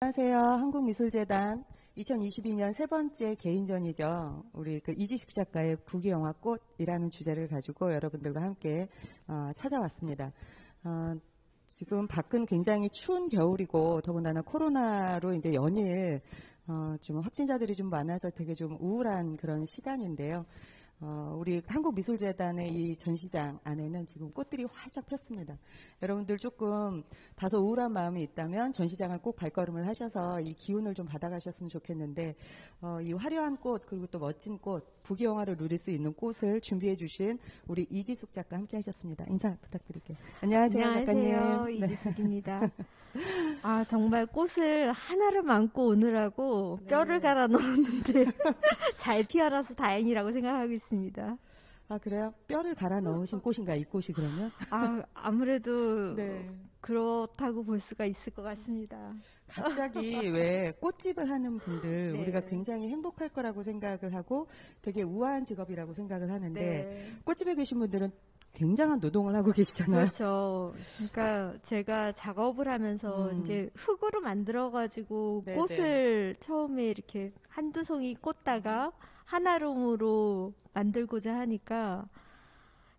안녕하세요. 한국미술재단 2022년 세 번째 개인전이죠. 우리 이지숙 작가의 부귀영화 꽃이라는 주제를 가지고 여러분들과 함께 찾아왔습니다. 지금 밖은 굉장히 추운 겨울이고 더군다나 코로나로 이제 연일 좀 확진자들이 좀 많아서 되게 좀 우울한 그런 시간인데요. 우리 한국미술재단의 이 전시장 안에는 지금 꽃들이 활짝 폈습니다. 여러분들 조금 다소 우울한 마음이 있다면 전시장을 꼭 발걸음을 하셔서 이 기운을 좀 받아가셨으면 좋겠는데 이 화려한 꽃 그리고 또 멋진 꽃, 부귀영화를 누릴 수 있는 꽃을 준비해 주신 우리 이지숙 작가 함께 하셨습니다. 인사 부탁드릴게요. 안녕하세요, 안녕하세요. 작가님. 이지숙입니다. 네. 정말 꽃을 하나를 안고 오느라고 뼈를 갈아 넣었는데 잘 피어나서 다행이라고 생각하고 있습니다. 그래요? 뼈를 갈아 넣으신 꽃인가, 이 꽃이 그러면? 아무래도 네. 그렇다고 볼 수가 있을 것 같습니다. 갑자기 왜 꽃집을 하는 분들 네. 우리가 굉장히 행복할 거라고 생각을 하고 되게 우아한 직업이라고 생각을 하는데 네. 꽃집에 계신 분들은 굉장한 노동을 하고 계시잖아요. 그렇죠. 그러니까 제가 작업을 하면서 이제 흙으로 만들어가지고 네네. 꽃을 처음에 이렇게 한두 송이 꽂다가 한아름으로 만들고자 하니까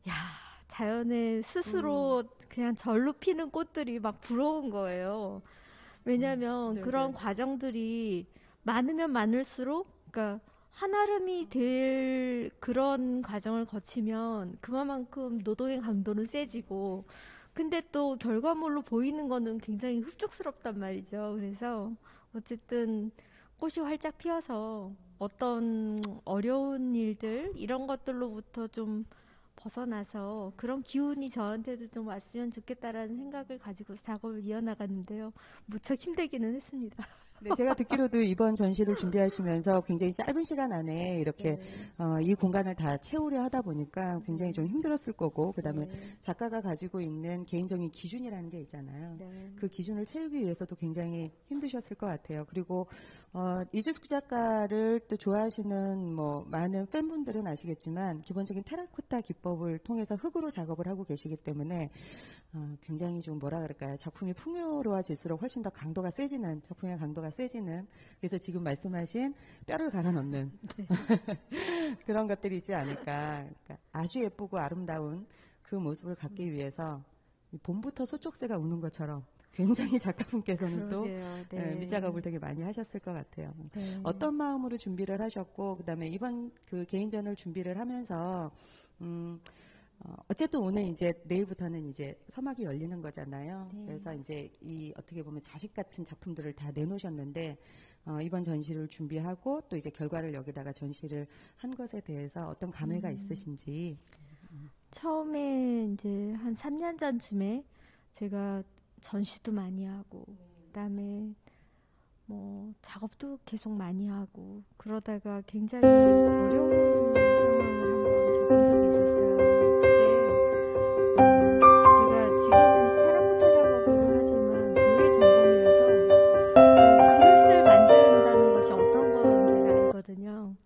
야 자연에 스스로 그냥 절로 피는 꽃들이 막 부러운 거예요. 왜냐하면 그런 과정들이 많으면 많을수록 그러니까 한아름이 될 그런 과정을 거치면 그만큼 노동의 강도는 세지고 근데 또 결과물로 보이는 거는 굉장히 흡족스럽단 말이죠. 그래서 어쨌든 꽃이 활짝 피어서 어떤 어려운 일들 이런 것들로부터 좀 벗어나서 그런 기운이 저한테도 좀 왔으면 좋겠다라는 생각을 가지고 작업을 이어나가는데요. 무척 힘들기는 했습니다. 네, 제가 듣기로도 이번 전시를 준비하시면서 굉장히 짧은 시간 안에 이렇게 이 공간을 다 채우려 하다 보니까 굉장히 좀 힘들었을 거고 그다음에 작가가 가지고 있는 개인적인 기준이라는 게 있잖아요. 그 기준을 채우기 위해서도 굉장히 힘드셨을 것 같아요. 그리고 이지숙 작가를 또 좋아하시는 많은 팬분들은 아시겠지만 기본적인 테라코타 기법을 통해서 흙으로 작업을 하고 계시기 때문에 굉장히 좀 뭐라 그럴까요? 작품이 풍요로워질수록 훨씬 더 강도가 세지는 작품의 강도가 세지는 그래서 지금 말씀하신 뼈를 갈아 넣는 네. 그런 것들이 있지 않을까. 그러니까 아주 예쁘고 아름다운 그 모습을 갖기 위해서 봄부터 소쩍새가 우는 것처럼 굉장히 작가분께서는 또 네. 밑작업을 되게 많이 하셨을 것 같아요. 네. 어떤 마음으로 준비를 하셨고 그다음에 이번 그 개인전을 준비를 하면서 어쨌든 오늘 이제 내일부터는 이제 서막이 열리는 거잖아요. 그래서 이제 이 어떻게 보면 자식 같은 작품들을 다 내놓으셨는데 이번 전시를 준비하고 또 이제 결과를 여기다가 전시를 한 것에 대해서 어떤 감회가 있으신지. 처음에 이제 한 3년 전쯤에 제가 전시도 많이 하고 그다음에 작업도 계속 많이 하고 그러다가 굉장히 어려운 상황을 한번 겪은 적이 있었어요.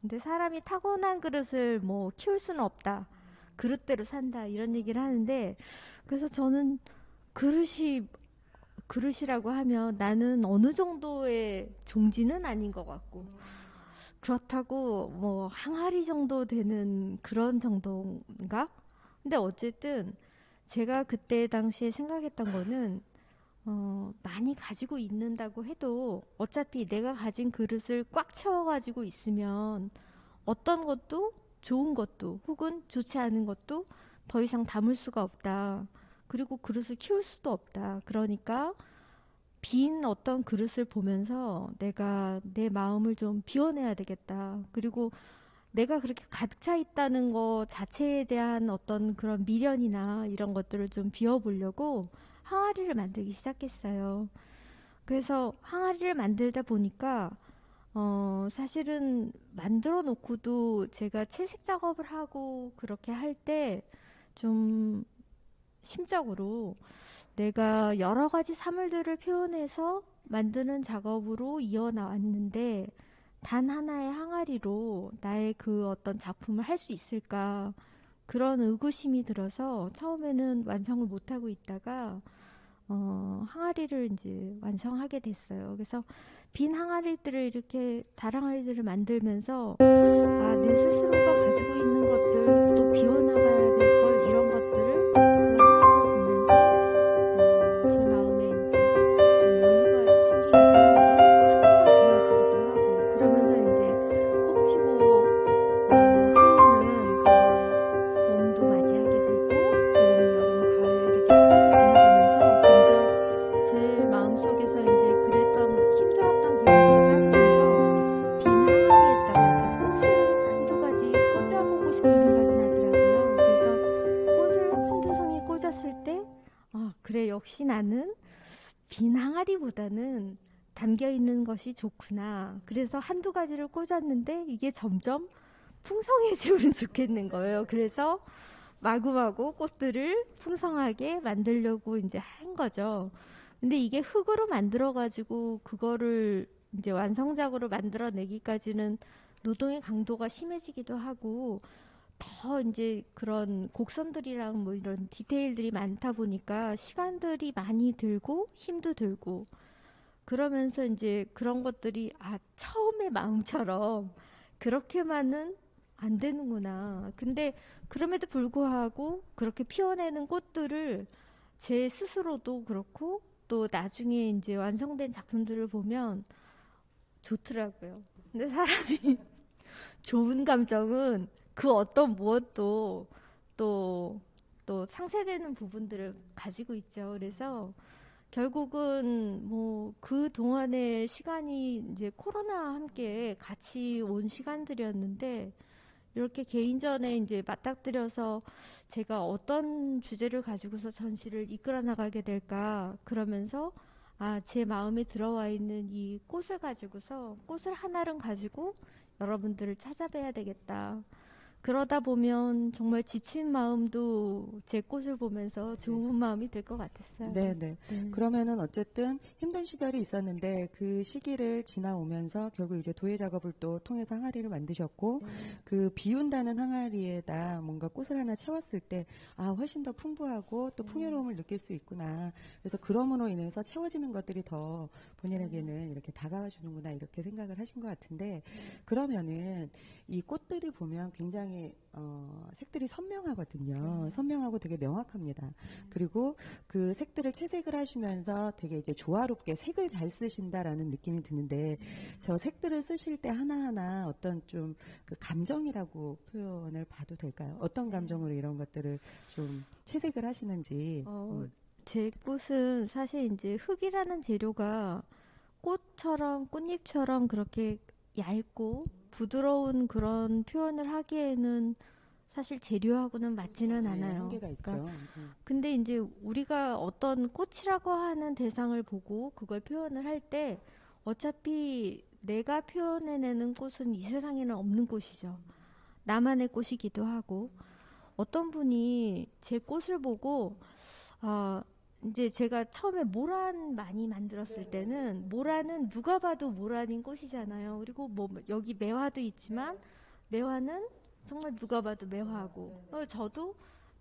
근데 사람이 타고난 그릇을 키울 수는 없다. 그릇대로 산다. 이런 얘기를 하는데 그래서 저는 그릇이라고 하면 나는 어느 정도의 종지는 아닌 것 같고 그렇다고 항아리 정도 되는 그런 정도인가? 근데 어쨌든 제가 그때 당시에 생각했던 거는 많이 가지고 있는다고 해도 어차피 내가 가진 그릇을 꽉 채워가지고 있으면 어떤 것도 좋은 것도 혹은 좋지 않은 것도 더 이상 담을 수가 없다. 그리고 그릇을 키울 수도 없다. 그러니까 빈 어떤 그릇을 보면서 내가 내 마음을 좀 비워내야 되겠다. 그리고 내가 그렇게 가득 차 있다는 거 자체에 대한 어떤 그런 미련이나 이런 것들을 좀 비워보려고 항아리를 만들기 시작했어요. 그래서 항아리를 만들다 보니까 사실은 만들어 놓고도 제가 채색 작업을 하고 그렇게 할 때 좀 심적으로 내가 여러 가지 사물들을 표현해서 만드는 작업으로 이어나왔는데 단 하나의 항아리로 나의 그 어떤 작품을 할 수 있을까 그런 의구심이 들어서 처음에는 완성을 못하고 있다가 항아리를 이제 완성하게 됐어요. 그래서 빈 항아리들을 이렇게 다랑아리들을 만들면서 내 스스로가 가지고 있는 것들 또 비워나가야 될 걸 이런 것들을 보면서 제 마음에 이제 좀 여유가 생기기도 하고 상태가 좋아지기도 하고 그러면서 이제 꽃피고 새우는 그 봄도 맞이하게 되고 봄, 여름, 가을 이렇게 시간이 지나가면서 점점 제 마음속에서 이제 그랬던 힘들었던 기분이 빠지면서 빈 항아리에다가 꽃을 한두 가지 꽂아보고 싶은 생각이 나더라고요. 그래서 꽃을 한두 송이 꽂았을 때 그래 역시 나는 빈 항아리보다는 담겨있는 것이 좋구나. 그래서 한두 가지를 꽂았는데 이게 점점 풍성해지면 좋겠는 거예요. 그래서 마구마구 꽃들을 풍성하게 만들려고 이제 한 거죠. 근데 이게 흙으로 만들어가지고 그거를 이제 완성작으로 만들어내기까지는 노동의 강도가 심해지기도 하고 더 이제 그런 곡선들이랑 뭐 이런 디테일들이 많다 보니까 시간들이 많이 들고 힘도 들고 그러면서 이제 그런 것들이 처음의 마음처럼 그렇게만은 안 되는구나. 근데 그럼에도 불구하고 그렇게 피워내는 꽃들을 제 스스로도 그렇고 또 나중에 이제 완성된 작품들을 보면 좋더라고요. 근데 사람이 좋은 감정은 그 어떤 무엇도 또 상쇄되는 부분들을 가지고 있죠. 그래서 결국은 뭐 그 동안의 시간이 이제 코로나와 함께 같이 온 시간들이었는데 이렇게 개인전에 이제 맞닥뜨려서 제가 어떤 주제를 가지고서 전시를 이끌어 나가게 될까 그러면서 제 마음에 들어와 있는 이 꽃을 가지고서 꽃을 하나를 가지고 여러분들을 찾아뵈야 되겠다. 그러다 보면 정말 지친 마음도 제 꽃을 보면서 좋은 마음이 될 것 같았어요. 네네. 그러면은 어쨌든 힘든 시절이 있었는데 그 시기를 지나오면서 결국 이제 도예 작업을 또 통해서 항아리를 만드셨고 그 비운다는 항아리에다 뭔가 꽃을 하나 채웠을 때 훨씬 더 풍부하고 또 풍요로움을 느낄 수 있구나. 그래서 그럼으로 인해서 채워지는 것들이 더 본인에게는 이렇게 다가와 주는구나 이렇게 생각을 하신 것 같은데 그러면은 이 꽃들이 보면 굉장히 색들이 선명하거든요. 선명하고 되게 명확합니다. 그리고 그 색들을 채색을 하시면서 되게 이제 조화롭게 색을 잘 쓰신다라는 느낌이 드는데 저 색들을 쓰실 때 하나하나 어떤 좀 그 감정이라고 표현을 봐도 될까요? 어떤 감정으로 이런 것들을 좀 채색을 하시는지. 제 꽃은 사실 이제 흙이라는 재료가 꽃처럼 꽃잎처럼 그렇게 얇고 부드러운 그런 표현을 하기에는 사실 재료하고는 맞지는 않아요. 한계가 있죠. 그러니까 근데 이제 우리가 어떤 꽃이라고 하는 대상을 보고 그걸 표현을 할 때 어차피 내가 표현해내는 꽃은 이 세상에는 없는 꽃이죠. 나만의 꽃이기도 하고 어떤 분이 제 꽃을 보고 이제 제가 처음에 모란 많이 만들었을 때는 모란은 누가 봐도 모란인 꽃이잖아요. 그리고 뭐 여기 매화도 있지만 매화는 정말 누가 봐도 매화고 저도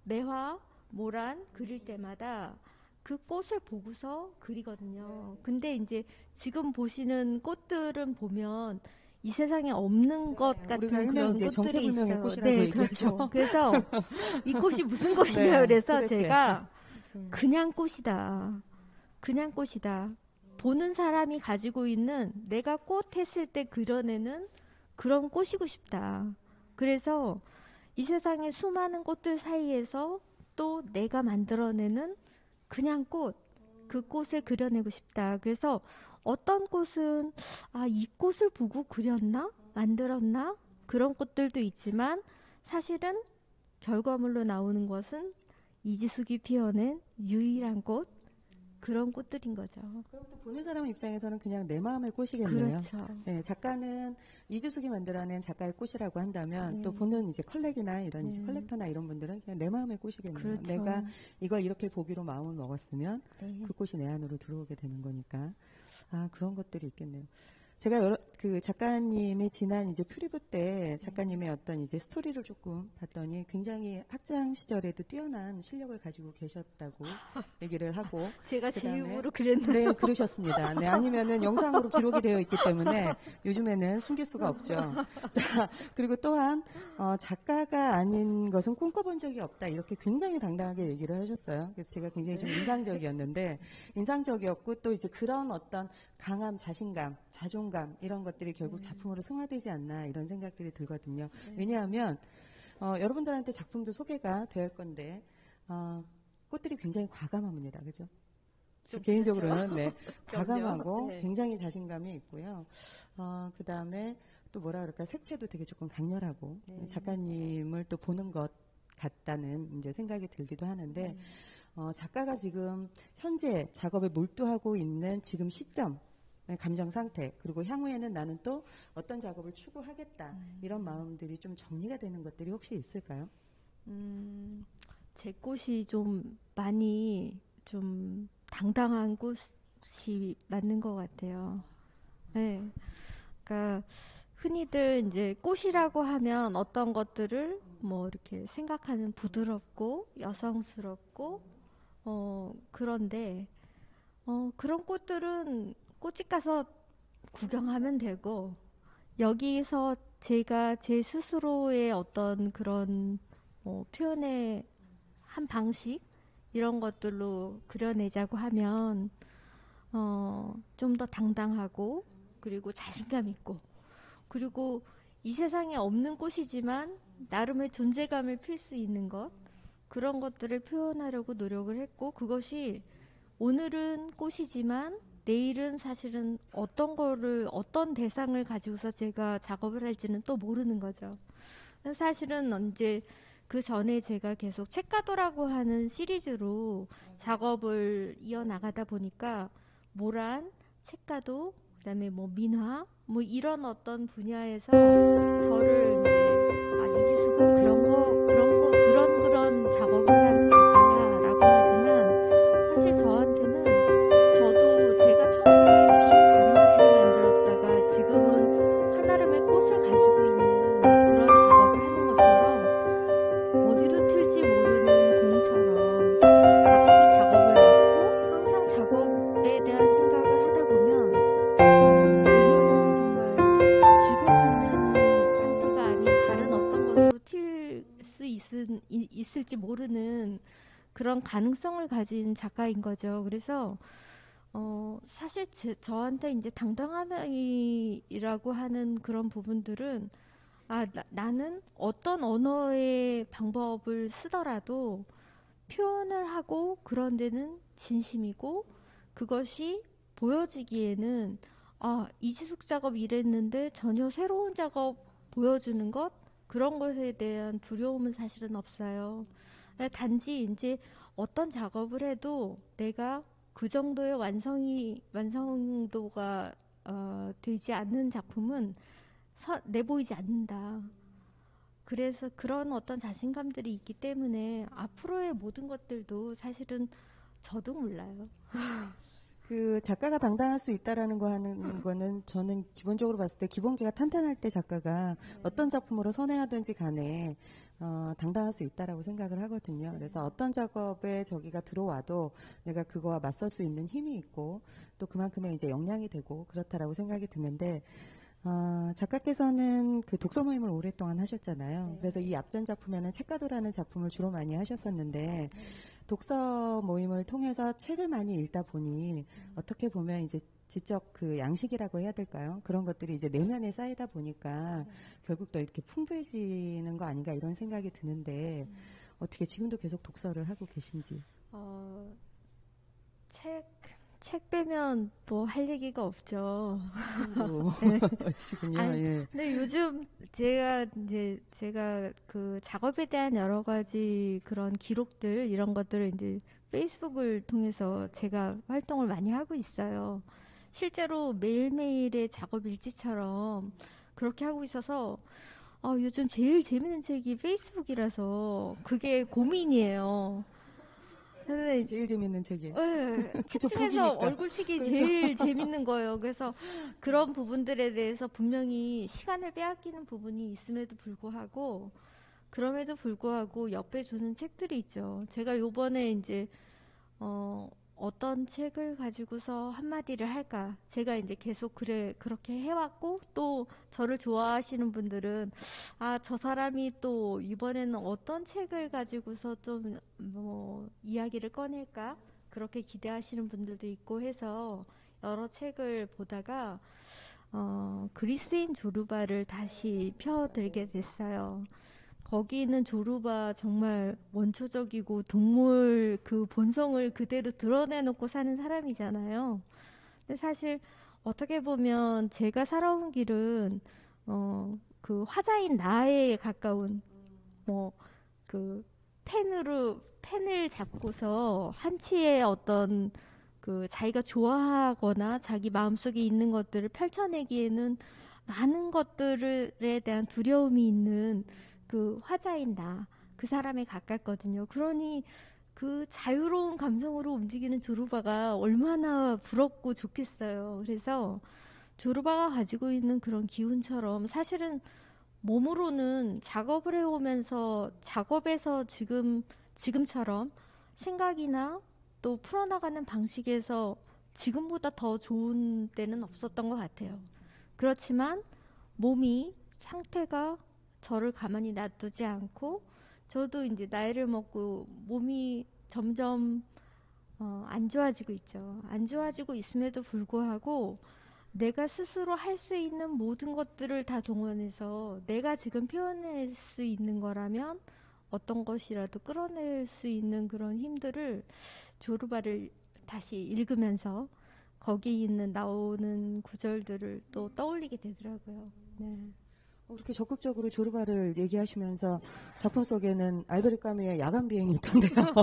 매화, 모란 그릴 때마다 그 꽃을 보고서 그리거든요. 근데 이제 지금 보시는 꽃들은 보면 이 세상에 없는 것 같은 그런 이제 꽃들이 정체불명의 있어요. 꽃이라고 네, 얘기하죠. 그렇죠. 그래서 이 꽃이 무슨 꽃이냐 그래서 도대체. 제가 그냥 꽃이다. 그냥 꽃이다. 보는 사람이 가지고 있는 내가 꽃 했을 때 그려내는 그런 꽃이고 싶다. 그래서 이 세상의 수많은 꽃들 사이에서 또 내가 만들어내는 그냥 꽃, 그 꽃을 그려내고 싶다. 그래서 어떤 꽃은 이 꽃을 보고 그렸나? 만들었나? 그런 꽃들도 있지만 사실은 결과물로 나오는 것은 이지숙이 피워낸 유일한 꽃, 그런 꽃들인 거죠. 그럼 또 보는 사람 입장에서는 그냥 내 마음의 꽃이겠네요. 그렇죠. 네, 작가는 이지숙이 만들어낸 작가의 꽃이라고 한다면 또 보는 이제 컬렉이나 이런 이제 컬렉터나 이런 분들은 그냥 내 마음의 꽃이겠네요. 그렇죠. 내가 이걸 이렇게 보기로 마음을 먹었으면 네. 그 꽃이 내 안으로 들어오게 되는 거니까 그런 것들이 있겠네요. 제가 그 작가님의 지난 이제 프리뷰 때 작가님의 어떤 이제 스토리를 조금 봤더니 굉장히 학창 시절에도 뛰어난 실력을 가지고 계셨다고 얘기를 하고 제가 제 그다음에 입으로 그랬나요? 네, 그러셨습니다. 네, 아니면은 영상으로 기록이 되어 있기 때문에 요즘에는 숨길 수가 없죠. 자, 그리고 또한 작가가 아닌 것은 꿈꿔본 적이 없다. 이렇게 굉장히 당당하게 얘기를 하셨어요. 그래서 제가 굉장히 좀 인상적이었고 또 이제 그런 어떤 강함, 자신감, 자존감 이런 것들이 결국 작품으로 승화되지 않나 이런 생각들이 들거든요. 왜냐하면 여러분들한테 작품도 소개가 될 건데 꽃들이 굉장히 과감합니다. 그죠? 개인적으로는 그렇죠. 네, 과감하고 네. 굉장히 자신감이 있고요. 그 다음에 또 뭐라 그럴까 색채도 되게 조금 강렬하고 네. 작가님을 또 보는 것 같다는 이제 생각이 들기도 하는데 작가가 지금 현재 작업에 몰두하고 있는 지금 시점 감정 상태 그리고 향후에는 나는 또 어떤 작업을 추구하겠다 이런 마음들이 좀 정리가 되는 것들이 혹시 있을까요? 제 꽃이 좀 많이 좀 당당한 꽃이 맞는 것 같아요. 네. 그러니까 흔히들 이제 꽃이라고 하면 어떤 것들을 뭐 이렇게 생각하는 부드럽고 여성스럽고 그런데 그런 꽃들은 꽃집 가서 구경하면 되고 여기서 제가 제 스스로의 어떤 그런 표현의 한 방식 이런 것들로 그려내자고 하면 좀 더 당당하고 그리고 자신감 있고 그리고 이 세상에 없는 꽃이지만 나름의 존재감을 필 수 있는 것 그런 것들을 표현하려고 노력을 했고 그것이 오늘은 꽃이지만 내일은 사실은 어떤 대상을 가지고서 제가 작업을 할지는 또 모르는 거죠. 사실은 언제 그 전에 제가 계속 책가도라고 하는 시리즈로 작업을 이어나가다 보니까 모란, 책가도, 그다음에 뭐 민화, 뭐 이런 어떤 분야에서 저를 이제 이지숙은 그런 작업을 하는 작가야라고 하지만 사실 저한테는 저도 제가 처음에 긴 다루마리를 만들었다가 지금은 한아름의 꽃을 가지고 있는 그런 작업을 하는 것처럼 어디로 튈지 모르는 공처럼 작업이 작업을 낳고 항상 작업에 대한 생각을 하다 보면 내면은 정말 지금 있는 상태가 아닌 다른 어떤 것으로 튈 수 있을지 모르는 그런 가능성을 가진 작가인 거죠. 그래서 사실 저한테 이제 당당함이라고 하는 그런 부분들은 나는 어떤 언어의 방법을 쓰더라도 표현을 하고 그런 데는 진심이고 그것이 보여지기에는 이지숙 작업 이랬는데 전혀 새로운 작업 보여주는 것 그런 것에 대한 두려움은 사실은 없어요. 단지 이제 어떤 작업을 해도 내가 그 정도의 완성도가 되지 않는 작품은 내보이지 않는다. 그래서 그런 어떤 자신감들이 있기 때문에 앞으로의 모든 것들도 사실은 저도 몰라요. 그 작가가 당당할 수 있다라는 거 하는 거는 저는 기본적으로 봤을 때 기본기가 탄탄할 때 작가가 어떤 작품으로 선회하든지 간에 당당할 수 있다라고 생각을 하거든요. 그래서 어떤 작업에 저기가 들어와도 내가 그거와 맞설 수 있는 힘이 있고 또 그만큼의 이제 역량이 되고 그렇다라고 생각이 드는데 작가께서는 그 독서 모임을 오랫동안 하셨잖아요. 그래서 이 앞전 작품에는 책가도라는 작품을 주로 많이 하셨었는데 독서 모임을 통해서 책을 많이 읽다 보니 어떻게 보면 이제 지적 그 양식이라고 해야 될까요? 그런 것들이 이제 내면에 쌓이다 보니까 결국 또 이렇게 풍부해지는 거 아닌가 이런 생각이 드는데 어떻게 지금도 계속 독서를 하고 계신지? 책 빼면 뭐 할 얘기가 없죠. 지금요. 아니, 예. 근데 요즘 제가 그 작업에 대한 여러 가지 그런 기록들 이런 것들을 이제 페이스북을 통해서 제가 활동을 많이 하고 있어요. 실제로 매일매일의 작업 일지처럼 그렇게 하고 있어서 요즘 제일 재밌는 책이 페이스북이라서 그게 고민이에요. 선생님 제일 재밌는 책이에요. 책 중에서 얼굴책이 그렇죠. 제일 재밌는 거예요. 그래서 그런 부분들에 대해서 분명히 시간을 빼앗기는 부분이 있음에도 불구하고 그럼에도 불구하고 옆에 두는 책들이 있죠. 제가 요번에 이제 어떤 책을 가지고서 한마디를 할까? 제가 이제 계속 그렇게 해왔고, 또 저를 좋아하시는 분들은, 아, 저 사람이 또 이번에는 어떤 책을 가지고서 좀, 이야기를 꺼낼까? 그렇게 기대하시는 분들도 있고 해서 여러 책을 보다가, 그리스인 조르바를 다시 펴들게 됐어요. 거기 있는 조르바 정말 원초적이고 동물 그 본성을 그대로 드러내놓고 사는 사람이잖아요. 근데 사실 어떻게 보면 제가 살아온 길은 그 화자인 나에 가까운 그 펜을 잡고서 한치의 어떤 그 자기가 좋아하거나 자기 마음속에 있는 것들을 펼쳐내기에는 많은 것들에 대한 두려움이 있는 그 화자인 그 사람에 가깝거든요. 그러니 그 자유로운 감성으로 움직이는 조르바가 얼마나 부럽고 좋겠어요. 그래서 조르바가 가지고 있는 그런 기운처럼 사실은 몸으로는 작업을 해오면서 작업에서 지금처럼 생각이나 또 풀어나가는 방식에서 지금보다 더 좋은 때는 없었던 것 같아요. 그렇지만 몸이 상태가 저를 가만히 놔두지 않고 저도 이제 나이를 먹고 몸이 점점 안 좋아지고 있죠. 안 좋아지고 있음에도 불구하고 내가 스스로 할 수 있는 모든 것들을 다 동원해서 내가 지금 표현할 수 있는 거라면 어떤 것이라도 끌어낼 수 있는 그런 힘들을 조르바를 다시 읽으면서 거기 나오는 구절들을 또 떠올리게 되더라고요. 네. 그렇게 적극적으로 조르바를 얘기하시면서 작품 속에는 알베르 까뮈의 야간 비행이 있던데요.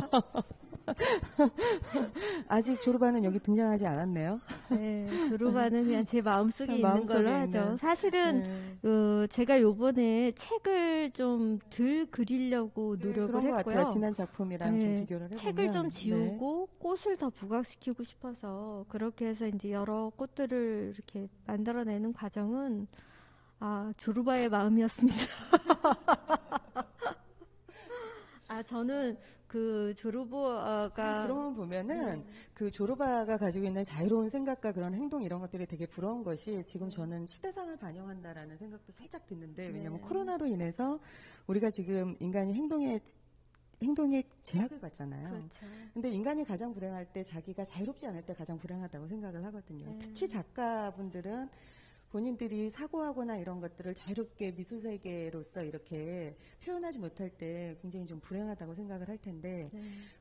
아직 조르바는 여기 등장하지 않았네요. 네, 조르바는 그냥 제 마음속에 있는 걸로 하죠. 사실은 제가 요번에 책을 좀 덜 그리려고 노력을 그런 것 했고요. 같아요. 지난 작품이랑 좀 비교를 해보면. 책을 좀 지우고 꽃을 더 부각시키고 싶어서 그렇게 해서 이제 여러 꽃들을 이렇게 만들어내는 과정은 조르바의 마음이었습니다. 저는 그 조르바가 그러면 보면은 그 조르바가 가지고 있는 자유로운 생각과 그런 행동 이런 것들이 되게 부러운 것이 지금 저는 시대상을 반영한다라는 생각도 살짝 드는데 왜냐하면 코로나로 인해서 우리가 지금 인간이 행동에 제약을 받잖아요. 그렇죠. 근데 인간이 가장 불행할 때 자기가 자유롭지 않을 때 가장 불행하다고 생각을 하거든요. 특히 작가분들은 본인들이 사고하거나 이런 것들을 자유롭게 미술 세계로서 이렇게 표현하지 못할 때 굉장히 좀 불행하다고 생각을 할 텐데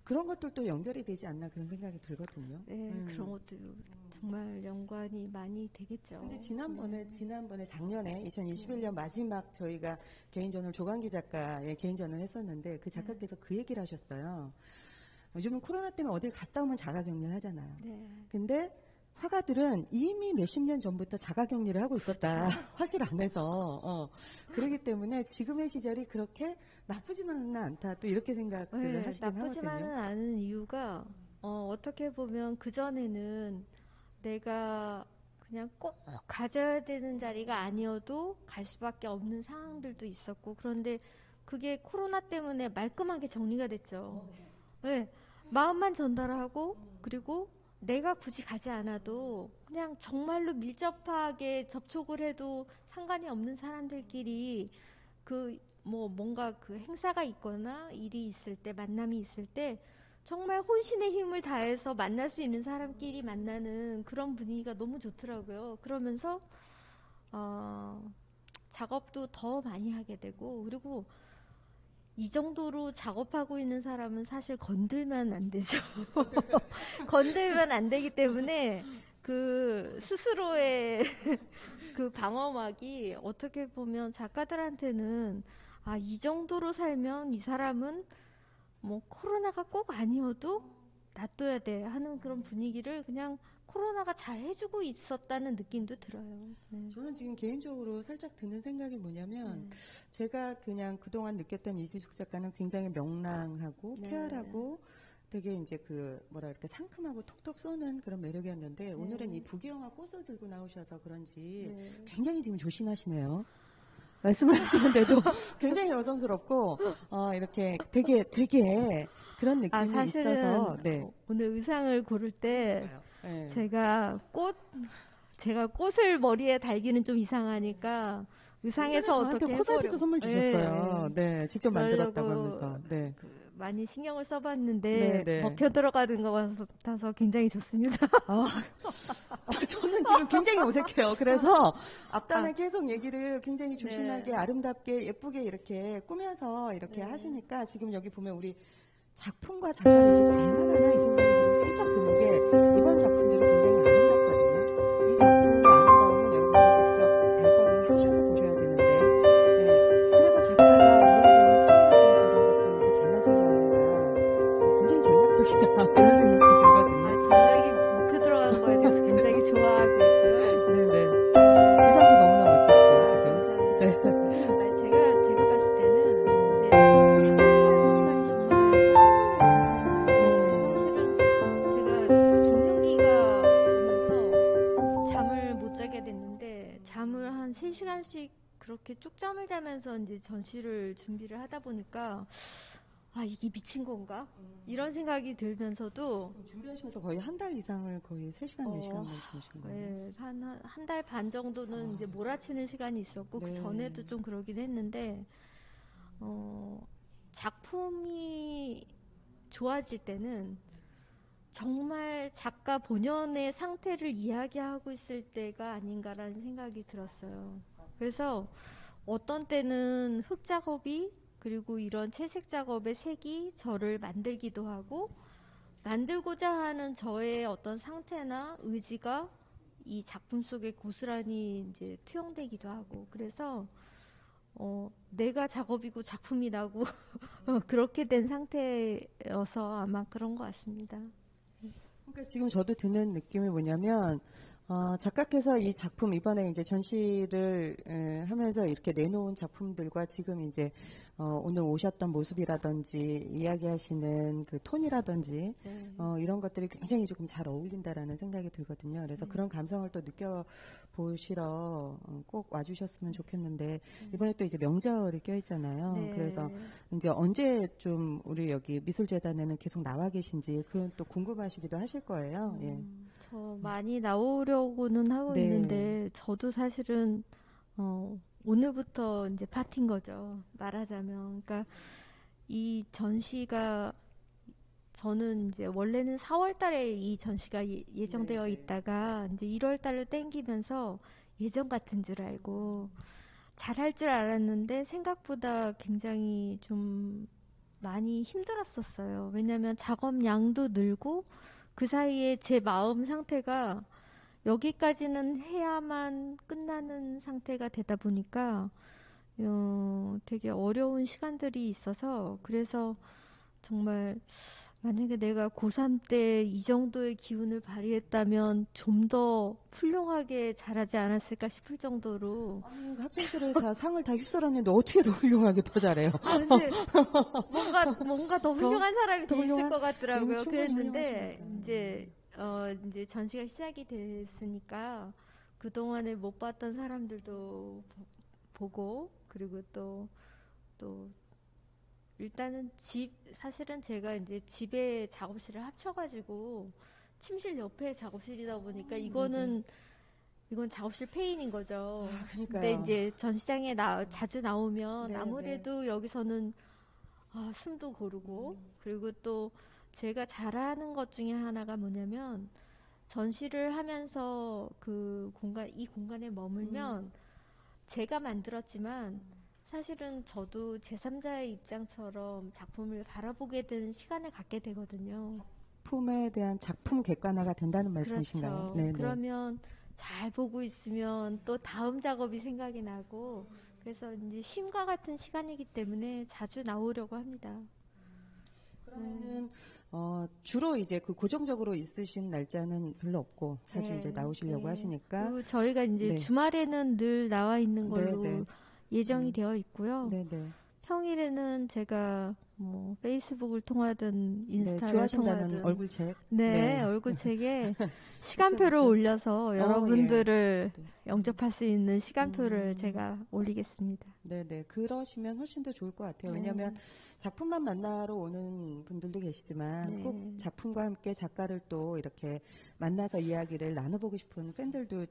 그런 것들도 연결이 되지 않나 그런 생각이 들거든요. 네, 그런 것도 정말 연관이 많이 되겠죠. 근데 지난번에 작년에 2021년 마지막 저희가 개인전을 조강기 작가의 개인전을 했었는데 그 작가께서 그 얘기를 하셨어요. 요즘은 코로나 때문에 어딜 갔다 오면 자가격리를 하잖아요. 근데 화가들은 이미 몇십 년 전부터 자가격리를 하고 있었다. 그렇죠. 화실 안에서. 그렇기 때문에 지금의 시절이 그렇게 나쁘지만은 않다. 또 이렇게 생각들을 하시긴 하거든요. 나쁘지만은 않은 이유가 어떻게 보면 그전에는 내가 그냥 꼭 가져야 되는 자리가 아니어도 갈 수밖에 없는 상황들도 있었고 그런데 그게 코로나 때문에 말끔하게 정리가 됐죠. 네, 마음만 전달하고 그리고 내가 굳이 가지 않아도 그냥 정말로 밀접하게 접촉을 해도 상관이 없는 사람들끼리 뭔가 그 행사가 있거나 일이 있을 때 만남이 있을 때 정말 혼신의 힘을 다해서 만날 수 있는 사람끼리 만나는 그런 분위기가 너무 좋더라고요. 그러면서 작업도 더 많이 하게 되고 그리고 이 정도로 작업하고 있는 사람은 사실 건들면 안 되죠. 건들면 안 되기 때문에 그 스스로의 그 방어막이 어떻게 보면 작가들한테는 이 정도로 살면 이 사람은 뭐 코로나가 꼭 아니어도 놔둬야 돼 하는 그런 분위기를 그냥 코로나가 잘 해주고 있었다는 느낌도 들어요. 네. 저는 지금 개인적으로 살짝 드는 생각이 뭐냐면 제가 그냥 그동안 느꼈던 이지숙 작가는 굉장히 명랑하고 쾌활하고 되게 이제 그 뭐랄까 상큼하고 톡톡 쏘는 그런 매력이었는데 오늘은 이 부귀영화 꽃을 들고 나오셔서 그런지 굉장히 지금 조신하시네요. 말씀을 하시는데도 굉장히 여성스럽고 이렇게 되게 그런 느낌이 사실은 있어서 네. 오늘 의상을 고를 때 네. 제가 꽃을 머리에 달기는 좀 이상하니까 의상에서 저한테 어떻게 코사지도 선물 주셨어요. 네, 직접 만들었다고 그러려고 하면서. 네. 많이 신경을 써봤는데 네. 먹혀 들어가는 것 같아서 굉장히 좋습니다. 저는 지금 굉장히 어색해요. 그래서 앞단에 계속 얘기를 굉장히 조신하게 아름답게 예쁘게 이렇게 꾸며서 이렇게 하시니까 지금 여기 보면 우리 작품과 작가가 이렇게 닮아가나 이 생각이 지금 살짝 드는 게 이번 작품들은 굉장히 아름답거든요. 이 작품의 아름다움은 여러분들이 직접 발걸음을 하셔서 보셔야 되는데 그래서 작가가 이야기하는 톤이라든지 이런 것들도 달라진 게 아닌가 굉장히 전략적이다 이런 생각이 들거든요. 전략이 먹혀 들어간 거에 대해서 굉장히 좋아하고 있고요. 네네. 의상도 너무나 멋지시고 지금. 네. 제가 봤을 때는 이제 작업하는 시간이 정말 사실은 제가 갱년기가 오면서 잠을 못 자게 됐는데 잠을 한 3시간씩 그렇게 쪽잠을 자면서 이제 전시를 준비를 하다 보니까 이게 미친 건가? 이런 생각이 들면서도 준비하시면서 거의 한 달 이상을 거의 3시간, 4시간을 주무신 거예요. 네, 한 달 반 정도는 이제 몰아치는 시간이 있었고 그 전에도 좀 그러긴 했는데 작품이 좋아질 때는 정말 작가 본연의 상태를 이야기하고 있을 때가 아닌가라는 생각이 들었어요. 그래서 어떤 때는 흙 작업이 그리고 이런 채색 작업의 색이 저를 만들기도 하고 만들고자 하는 저의 어떤 상태나 의지가 이 작품 속에 고스란히 이제 투영되기도 하고 그래서 내가 작업이고 작품이 나고 그렇게 된 상태여서 아마 그런 것 같습니다. 그러니까 지금 저도 드는 느낌이 뭐냐면 작가께서 이 작품 이번에 이제 전시를 하면서 이렇게 내놓은 작품들과 지금 이제 오늘 오셨던 모습이라든지 이야기하시는 그 톤이라든지 이런 것들이 굉장히 조금 잘 어울린다라는 생각이 들거든요. 그래서 그런 감성을 또 느껴보시러 꼭 와주셨으면 좋겠는데 이번에 또 이제 명절이 껴있잖아요. 그래서 이제 언제 좀 우리 여기 미술재단에는 계속 나와 계신지 그건 또 궁금하시기도 하실 거예요. 예. 저 많이 나오려고는 하고 있는데 저도 사실은 오늘부터 이제 파티인 거죠. 말하자면. 그러니까 이 전시가 저는 이제 원래는 4월 달에 이 전시가 예정되어 있다가 이제 1월 달로 땡기면서 예정 같은 줄 알고 잘할 줄 알았는데 생각보다 굉장히 좀 많이 힘들었었어요. 왜냐하면 작업 양도 늘고 그 사이에 제 마음 상태가 여기까지는 해야만 끝나는 상태가 되다 보니까 되게 어려운 시간들이 있어서 그래서 정말 만약에 내가 고3 때 이 정도의 기운을 발휘했다면 좀 더 훌륭하게 잘하지 않았을까 싶을 정도로 학창시절에 다 상을 다 휩쓸었는데 어떻게 더 훌륭하게 더 잘해요? 근데 뭔가 더 훌륭한 사람이 더 있을 것 같더라고요. 그랬는데 이제 전시가 시작이 됐으니까 그동안에 못 봤던 사람들도 보고 그리고 또 일단은 사실은 제가 이제 집에 작업실을 합쳐가지고 침실 옆에 작업실이다 보니까 이건 작업실 페인인 거죠. 근데 이제 전시장에 자주 나오면 아무래도 여기서는 숨도 고르고 그리고 또 제가 잘하는 것 중에 하나가 뭐냐면 전시를 하면서 이 공간에 머물면 제가 만들었지만 사실은 저도 제3자의 입장처럼 작품을 바라보게 되는 시간을 갖게 되거든요. 작품에 대한 작품 객관화가 된다는 말씀이신가요? 그렇죠. 그러면 잘 보고 있으면 또 다음 작업이 생각이 나고 그래서 이제 쉼과 같은 시간이기 때문에 자주 나오려고 합니다. 그러면은 주로 이제 그 고정적으로 있으신 날짜는 별로 없고 자주 이제 나오시려고 하시니까 저희가 이제 주말에는 늘 나와 있는 걸로 예정이 되어 있고요. 네네. 평일에는 제가 뭐 페이스북을 통하든 네, 인스타를 좋아하신다는 통하든 얼굴책. 네, 얼굴책에 시간표를 그쵸. 올려서 여러분들을 예. 영접할 수 있는 시간표를 제가 올리겠습니다. 네네. 그러시면 훨씬 더 좋을 것 같아요. 네. 왜냐하면 작품만 만나러 오는 분들도 계시지만 네. 꼭 작품과 함께 작가를 또 이렇게 만나서 이야기를 나눠보고 싶은 팬들도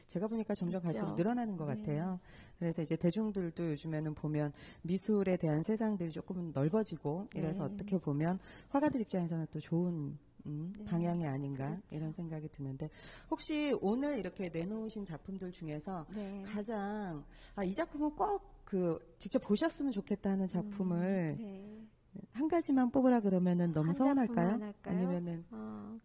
제가 보니까 점점 갈수록 있죠. 늘어나는 것 네. 같아요. 그래서 이제 대중들도 요즘에는 보면 미술에 대한 세상들이 조금 넓어지고 이래서 네. 어떻게 보면 화가들 입장에서는 또 좋은 네. 방향이 아닌가 그렇죠. 이런 생각이 드는데 혹시 오늘 이렇게 내놓으신 작품들 중에서 네. 가장 이 작품은 꼭 직접 보셨으면 좋겠다 하는 작품을 네. 한 가지만 뽑으라 그러면은 너무 한 서운할까요? 작품만 할까요? 아니면은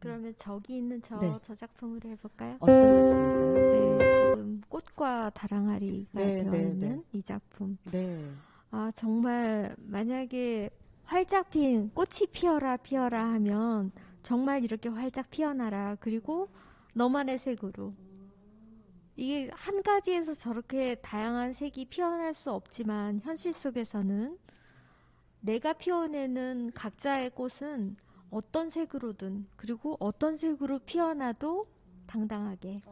그러면 저기 있는 네. 저 작품으로 해볼까요? 어떤 작품일까요? 네, 지금 꽃과 다랑아리가 네, 되어 네, 있는 네. 이 작품. 네. 정말 만약에 활짝 핀 꽃이 피어라 피어라 하면 정말 이렇게 활짝 피어나라. 그리고 너만의 색으로. 이게 한 가지에서 저렇게 다양한 색이 피어날 수 없지만 현실 속에서는 내가 피워내는 각자의 꽃은 어떤 색으로든 그리고 어떤 색으로 피어나도 당당하게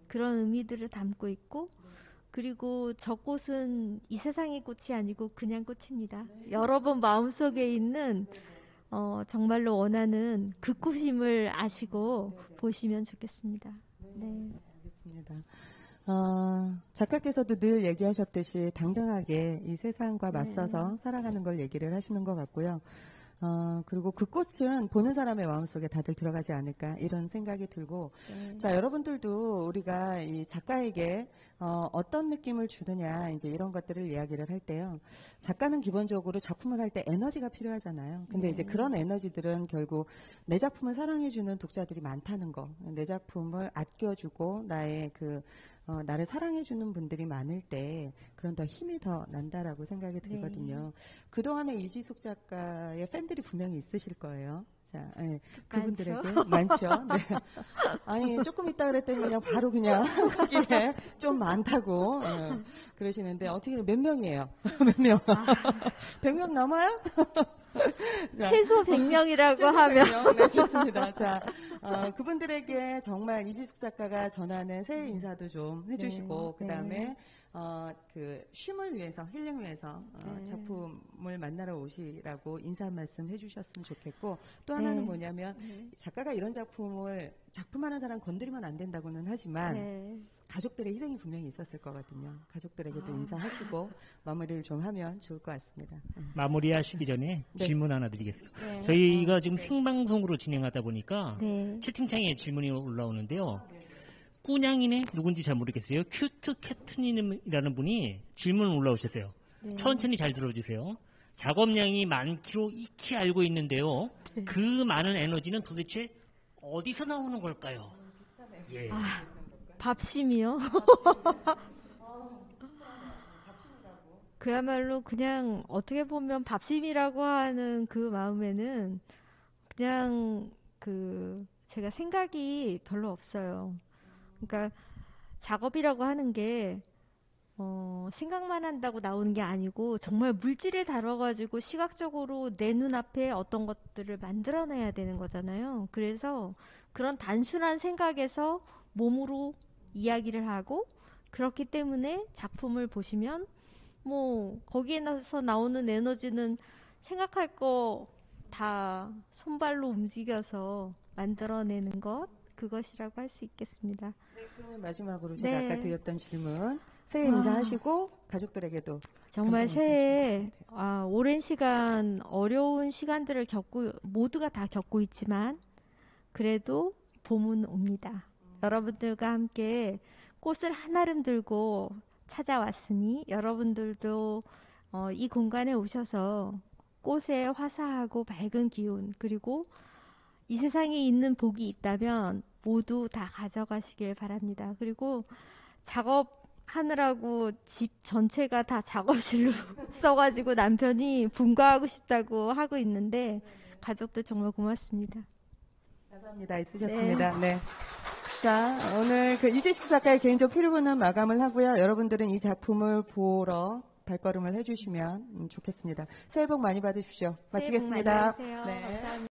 그런 의미들을 담고 있고 그리고 저 꽃은 이 세상의 꽃이 아니고 그냥 꽃입니다. 여러분 마음속에 있는 정말로 원하는 그 꽃임을 아시고 보시면 좋겠습니다. 네. 알겠습니다. 작가께서도 늘 얘기하셨듯이 당당하게 이 세상과 맞서서 살아가는 걸 얘기를 하시는 것 같고요. 그리고 그 꽃은 보는 사람의 마음속에 다들 들어가지 않을까 이런 생각이 들고 자 여러분들도 우리가 이 작가에게 어떤 느낌을 주느냐 이제 이런 것들을 이야기를 할 때요. 작가는 기본적으로 작품을 할 때 에너지가 필요하잖아요. 근데 이제 그런 에너지들은 결국 내 작품을 사랑해주는 독자들이 많다는 거, 내 작품을 아껴주고 나의 나를 사랑해주는 분들이 많을 때 그런 더 힘이 더 난다라고 생각이 들거든요. 그동안에 이지숙 작가의 팬들이 분명히 있으실 거예요. 자, 예, 그분들에게 많죠. 네. 아니 조금 있다 그랬더니 그냥 바로 그냥 거기에 좀 많다고 그러시는데 어떻게 몇 명이에요? 몇 명? 100명 넘어요? 자, 최소 100명이라고 하면 100명. 네, 좋습니다. 자, 그분들에게 정말 이지숙 작가가 전하는 새해 인사도 좀 해주시고 네. 그다음에 쉼을 위해서 힐링 위해서 작품을 만나러 오시라고 인사 한 말씀 해주셨으면 좋겠고 또 하나는 뭐냐면 작가가 이런 작품하는 사람 건드리면 안 된다고는 하지만 가족들의 희생이 분명히 있었을 거거든요. 가족들에게도 인사하시고 마무리를 좀 하면 좋을 것 같습니다. 마무리하시기 전에 네. 질문 하나 드리겠습니다. 저희가 지금 생방송으로 진행하다 보니까 네. 채팅창에 질문이 올라오는데요. 꾸냥이네 누군지 잘 모르겠어요. 큐트 캡틴이라는 분이 질문 올라오셨어요. 천천히 잘 들어주세요. 작업량이 많기로 익히 알고 있는데요. 그 많은 에너지는 도대체 어디서 나오는 걸까요? 예. 밥심이요? 그야말로 그냥 어떻게 보면 밥심이라고 하는 그 마음에는 그냥 제가 생각이 별로 없어요. 그러니까 작업이라고 하는 게 생각만 한다고 나오는 게 아니고 정말 물질을 다뤄가지고 시각적으로 내 눈앞에 어떤 것들을 만들어내야 되는 거잖아요. 그래서 그런 단순한 생각에서 몸으로 이야기를 하고 그렇기 때문에 작품을 보시면 뭐 거기에서 나오는 에너지는 생각할 거 다 손발로 움직여서 만들어내는 것 그것이라고 할 수 있겠습니다. 네, 그러면 마지막으로 제가 아까 드렸던 질문 새해 와. 인사하시고 가족들에게도 정말 감사 새해 오랜 시간 어려운 시간들을 모두가 다 겪고 있지만 그래도 봄은 옵니다. 여러분들과 함께 꽃을 한아름 들고 찾아왔으니 여러분들도 이 공간에 오셔서 꽃의 화사하고 밝은 기운 그리고 이 세상에 있는 복이 있다면 모두 다 가져가시길 바랍니다. 그리고 작업하느라고 집 전체가 다 작업실로 써가지고 남편이 분가하고 싶다고 하고 있는데 가족들 정말 고맙습니다. 감사합니다. 있으셨습니다. 네. 자, 오늘 이지숙 작가의 개인적 필요분은 마감을 하고요. 여러분들은 이 작품을 보러 발걸음을 해주시면 좋겠습니다. 새해 복 많이 받으십시오. 새해 복 많이 마치겠습니다. 받으세요. 네. 감사합니다.